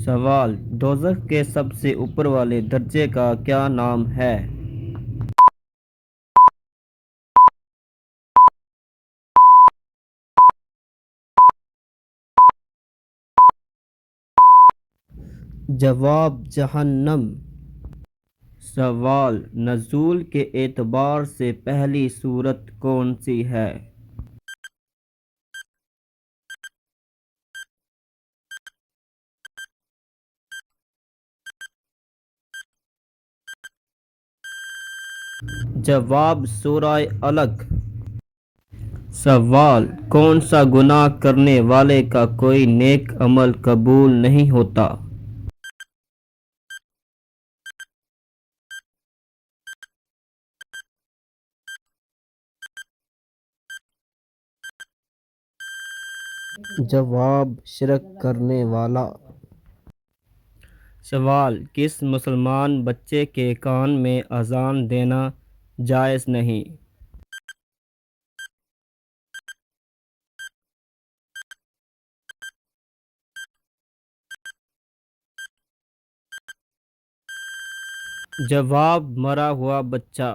سوال: دوزخ کے سب سے اوپر والے درجے کا کیا نام ہے؟ جواب: جہنم۔ سوال: نزول کے اعتبار سے پہلی سورت کون سی ہے؟ جواب: سورہ علق۔ سوال: کون سا گناہ کرنے والے کا کوئی نیک عمل قبول نہیں ہوتا؟ جواب: شرک کرنے والا۔ سوال: کس مسلمان بچے کے کان میں اذان دینا جائز نہیں؟ جواب: مرا ہوا بچہ۔